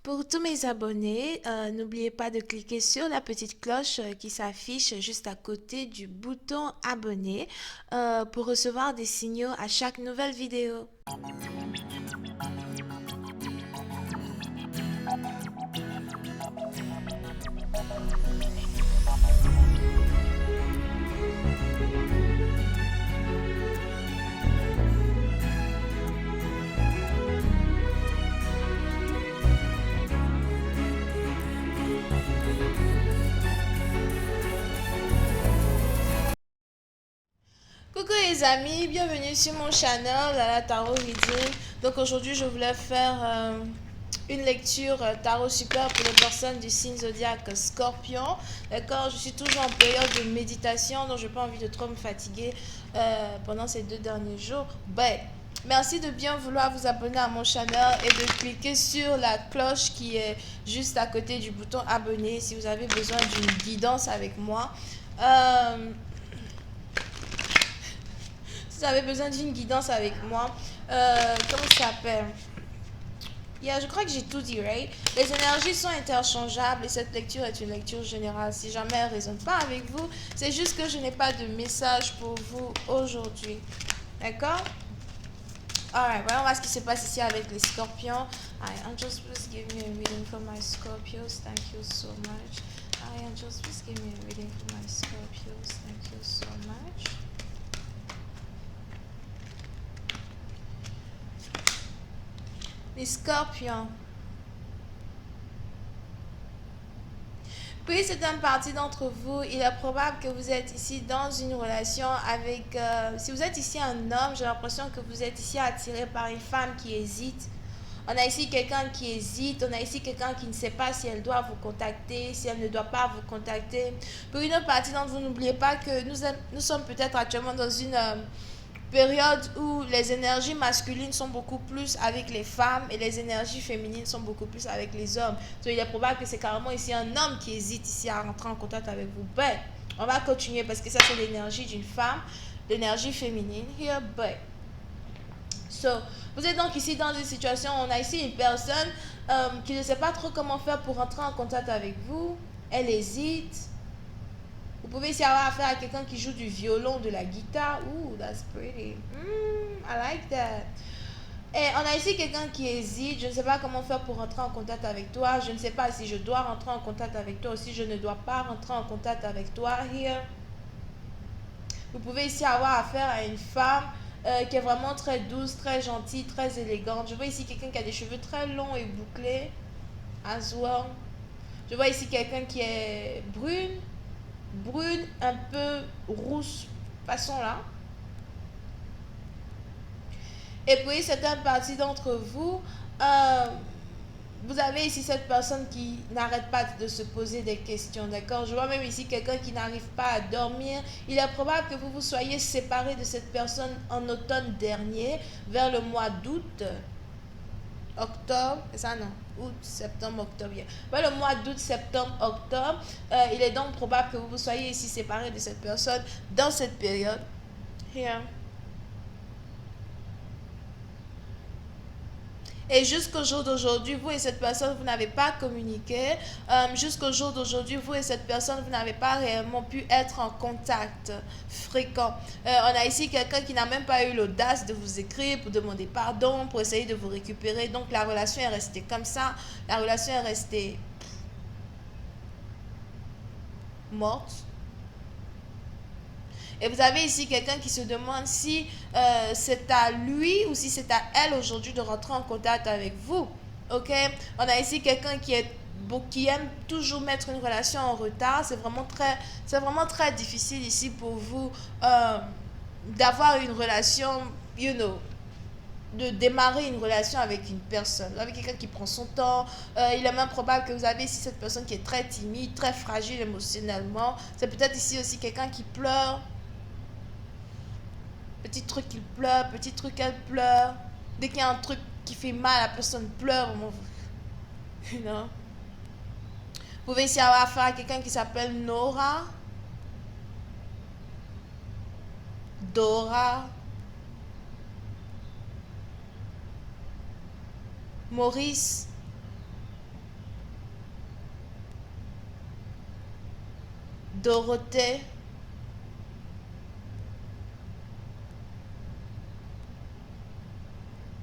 Pour tous mes abonnés, n'oubliez pas de cliquer sur la petite cloche qui s'affiche juste à côté du bouton abonner pour recevoir des signaux à chaque nouvelle vidéo. Coucou les amis, bienvenue sur mon channel la Tarot Reading. Donc aujourd'hui je voulais faire une lecture tarot super pour les personnes du signe zodiaque Scorpion. D'accord, je suis toujours en période de méditation donc je n'ai pas envie de trop me fatiguer pendant ces 2 derniers jours. Merci de bien vouloir vous abonner à mon channel et de cliquer sur la cloche qui est juste à côté du bouton abonner si vous avez besoin d'une guidance avec moi. Euh, Si vous avez besoin d'une guidance avec moi, comment ça s'appelle? Je crois que j'ai tout dit, right? Les énergies sont interchangeables et cette lecture est une lecture générale. Si jamais elle ne résonne pas avec vous, c'est juste que je n'ai pas de message pour vous aujourd'hui. D'accord? Alright, voyons voir ce qui se passe ici avec les scorpions. Alright, Angels, please give me a reading for my Scorpios. Thank you so much. Alright, Angels, please give me a reading for my Scorpios. Thank you so much. Les scorpions. Puis c'est un parti d'entre vous, il est probable que vous êtes ici dans une relation avec... si vous êtes ici un homme, j'ai l'impression que vous êtes ici attiré par une femme qui hésite. On a ici quelqu'un qui hésite, on a ici quelqu'un qui ne sait pas si elle doit vous contacter, si elle ne doit pas vous contacter. Pour une autre partie d'entre vous, n'oubliez pas que nous sommes peut-être actuellement dans une période où les énergies masculines sont beaucoup plus avec les femmes et les énergies féminines sont beaucoup plus avec les hommes. Donc, il est probable que c'est carrément ici un homme qui hésite ici à rentrer en contact avec vous. On va continuer parce que ça c'est l'énergie d'une femme, l'énergie féminine. Here, vous êtes donc ici dans une situation où on a ici une personne qui ne sait pas trop comment faire pour rentrer en contact avec vous. Elle hésite. Vous pouvez ici avoir affaire à quelqu'un qui joue du violon, de la guitare. Ooh, that's pretty. I like that. Et on a ici quelqu'un qui hésite. Je ne sais pas comment faire pour rentrer en contact avec toi. Je ne sais pas si je dois rentrer en contact avec toi ou si je ne dois pas rentrer en contact avec toi. Here. Vous pouvez ici avoir affaire à une femme qui est vraiment très douce, très gentille, très élégante. Je vois ici quelqu'un qui a des cheveux très longs et bouclés. As well. Je vois ici quelqu'un qui est brune, un peu rousse, façon là. Et puis, certaines parties d'entre vous, vous avez ici cette personne qui n'arrête pas de se poser des questions, d'accord? Je vois même ici quelqu'un qui n'arrive pas à dormir. Il est probable que vous vous soyez séparé de cette personne en automne dernier, vers le mois d'août, octobre, c'est ça non? Août, septembre, octobre. Le mois d'août, septembre, octobre, il est donc probable que vous vous soyez ici séparé de cette personne dans cette période. Here. Et jusqu'au jour d'aujourd'hui, vous et cette personne, vous n'avez pas communiqué. Jusqu'au jour d'aujourd'hui, vous et cette personne, vous n'avez pas réellement pu être en contact fréquent. On a ici quelqu'un qui n'a même pas eu l'audace de vous écrire pour demander pardon, pour essayer de vous récupérer. Donc la relation est restée comme ça. La relation est restée morte. Et vous avez ici quelqu'un qui se demande si c'est à lui ou si c'est à elle aujourd'hui de rentrer en contact avec vous. Ok? On a ici quelqu'un qui aime toujours mettre une relation en retard. C'est vraiment très difficile ici pour vous d'avoir une relation, de démarrer une relation avec une personne, avec quelqu'un qui prend son temps. Il est même probable que vous avez ici cette personne qui est très timide, très fragile émotionnellement. C'est peut-être ici aussi quelqu'un qui pleure. Petit truc, il pleure. Petit truc, elle pleure. Dès qu'il y a un truc qui fait mal, la personne pleure. You know? Vous pouvez ici avoir affaire à quelqu'un qui s'appelle Nora, Dora, Maurice. Dorothée.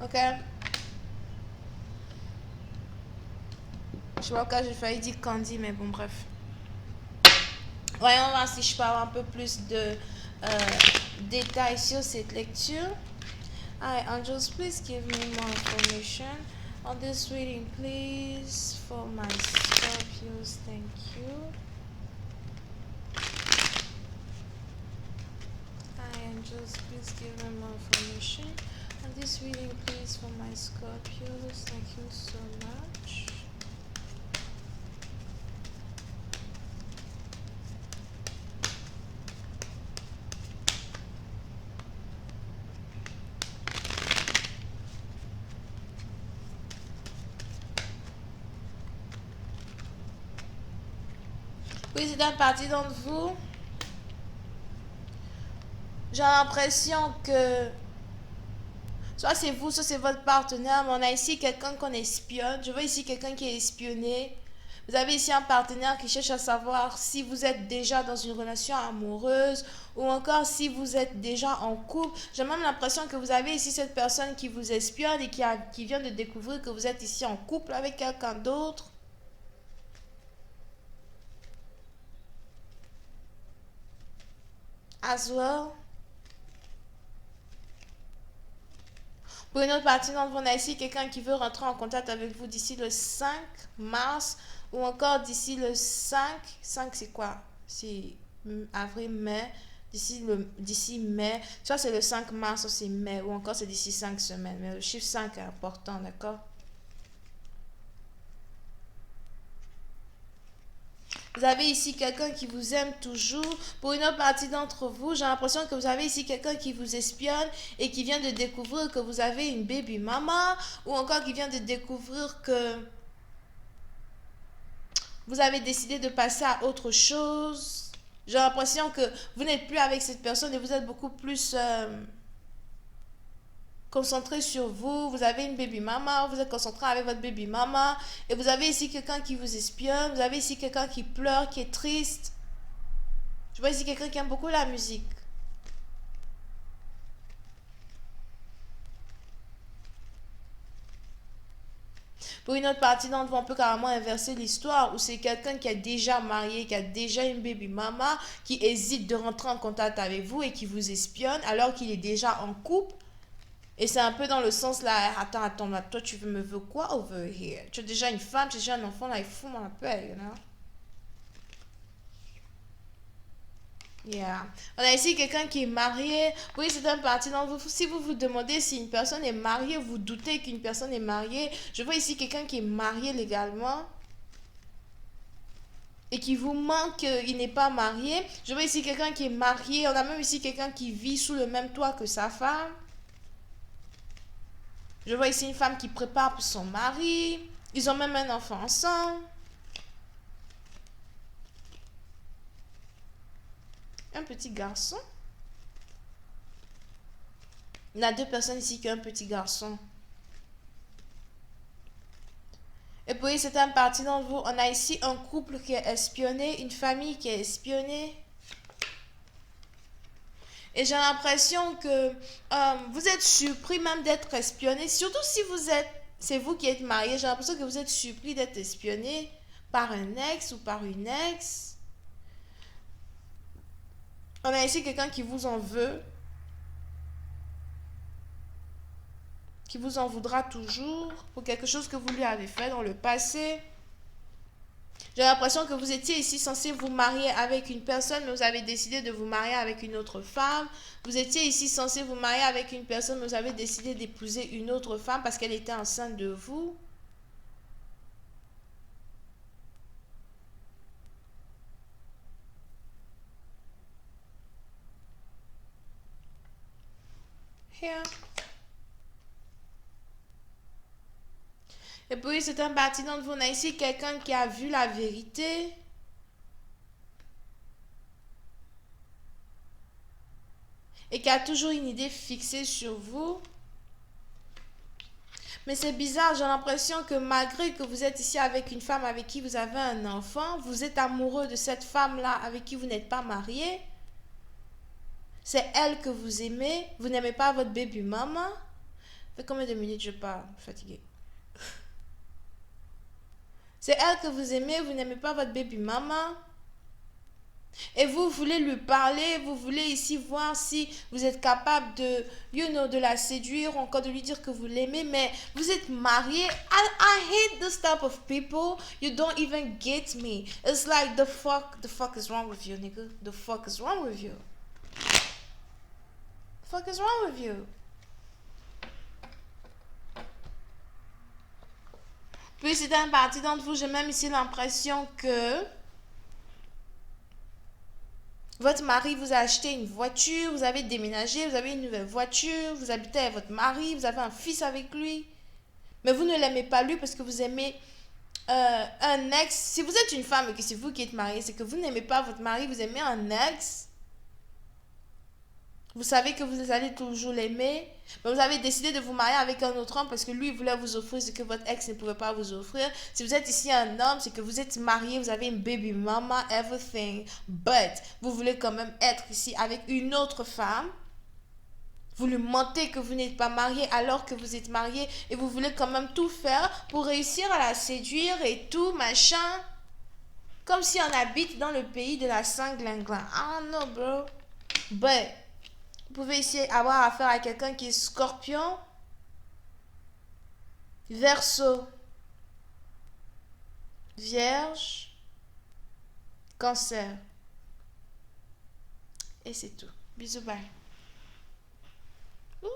Ok. Je vois que j'ai failli dire Candy, mais bon, bref. Voyons voir si je peux avoir un peu plus de détails sur cette lecture. Hi, angels, please give me more information on this reading, please, for my Scorpios. Thank you. Hi, angels, please give me more information on this reading, please, for my Scorpios. Thank you so much. Oui, c'est une partie d'entre vous. J'ai l'impression que soit c'est vous, soit c'est votre partenaire, mais on a ici quelqu'un qu'on espionne. Je vois ici quelqu'un qui est espionné. Vous avez ici un partenaire qui cherche à savoir si vous êtes déjà dans une relation amoureuse ou encore si vous êtes déjà en couple. J'ai même l'impression que vous avez ici cette personne qui vous espionne et qui vient de découvrir que vous êtes ici en couple avec quelqu'un d'autre. As well. Pour une autre partie d'entre vous, on a ici quelqu'un qui veut rentrer en contact avec vous d'ici le 5 mars ou encore d'ici le 5 c'est quoi? C'est avril, mai, d'ici mai, soit c'est le 5 mars, soit c'est mai, ou encore c'est d'ici 5 semaines. Mais le chiffre 5 est important, d'accord? Vous avez ici quelqu'un qui vous aime toujours. Pour une autre partie d'entre vous, j'ai l'impression que vous avez ici quelqu'un qui vous espionne et qui vient de découvrir que vous avez une baby mama ou encore qui vient de découvrir que vous avez décidé de passer à autre chose. J'ai l'impression que vous n'êtes plus avec cette personne et vous êtes beaucoup plus concentré sur vous. Vous avez une baby mama, vous êtes concentré avec votre baby mama et vous avez ici quelqu'un qui vous espionne. Vous avez ici quelqu'un qui pleure, qui est triste. Je vois ici quelqu'un qui aime beaucoup la musique. Pour une autre partie d'entre vous, on peut carrément inverser l'histoire où c'est quelqu'un qui est déjà marié, qui a déjà une baby mama, qui hésite de rentrer en contact avec vous et qui vous espionne alors qu'il est déjà en couple. Et c'est un peu dans le sens là, attends, là, toi tu me veux quoi over here? Tu as déjà une femme, tu as déjà un enfant, là, il fout mon appel, you know? Yeah. On a ici quelqu'un qui est marié. Oui, c'est un parti d'entre vous. Si vous vous demandez si une personne est mariée, vous doutez qu'une personne est mariée. Je vois ici quelqu'un qui est marié légalement et qui vous manque, il n'est pas marié. Je vois ici quelqu'un qui est marié. On a même ici quelqu'un qui vit sous le même toit que sa femme. Je vois ici une femme qui prépare pour son mari. Ils ont même un enfant ensemble. Un petit garçon. Il y a deux personnes ici qui ont un petit garçon. Et puis, c'est un parti d'entre vous. On a ici un couple qui est espionné, une famille qui est espionnée. Et j'ai l'impression que vous êtes surpris même d'être espionné. Surtout si c'est vous qui êtes marié. J'ai l'impression que vous êtes surpris d'être espionné par un ex ou par une ex. On a ici quelqu'un qui vous en veut. Qui vous en voudra toujours pour quelque chose que vous lui avez fait dans le passé. J'ai l'impression que vous étiez ici censé vous marier avec une personne, mais vous avez décidé de vous marier avec une autre femme. Vous étiez ici censé vous marier avec une personne, mais vous avez décidé d'épouser une autre femme parce qu'elle était enceinte de vous. Here. Et puis, c'est un parti d'entre vous. On a ici quelqu'un qui a vu la vérité. Et qui a toujours une idée fixée sur vous. Mais c'est bizarre, j'ai l'impression que malgré que vous êtes ici avec une femme avec qui vous avez un enfant, vous êtes amoureux de cette femme-là avec qui vous n'êtes pas marié. C'est elle que vous aimez. Vous n'aimez pas votre baby maman. Ça fait combien de minutes je parle? Je suis fatiguée. C'est elle que vous aimez, vous n'aimez pas votre baby maman. Et vous voulez lui parler, vous voulez ici voir si vous êtes capable de, de la séduire, encore de lui dire que vous l'aimez, mais vous êtes marié. I hate this type of people. You don't even get me. It's like the fuck is wrong with you, nigga? The fuck is wrong with you? The fuck is wrong with you? Puis c'est une partie d'entre vous, j'ai même ici l'impression que votre mari vous a acheté une voiture, vous avez déménagé, vous avez une nouvelle voiture, vous habitez avec votre mari, vous avez un fils avec lui. Mais vous ne l'aimez pas lui parce que vous aimez un ex. Si vous êtes une femme et que c'est vous qui êtes mariée, c'est que vous n'aimez pas votre mari, vous aimez un ex. Vous savez que vous allez toujours l'aimer. Mais vous avez décidé de vous marier avec un autre homme parce que lui voulait vous offrir ce que votre ex ne pouvait pas vous offrir. Si vous êtes ici un homme, c'est que vous êtes marié, vous avez une baby mama, everything. But vous voulez quand même être ici avec une autre femme. Vous lui mentez que vous n'êtes pas marié alors que vous êtes marié. Et vous voulez quand même tout faire pour réussir à la séduire et tout, machin. Comme si on habite dans le pays de la Saint-Glinglin. I don't know, bro. But vous pouvez essayer avoir affaire à quelqu'un qui est Scorpion, Verseau, Vierge, Cancer. Et c'est tout. Bisous, bye. Ouh.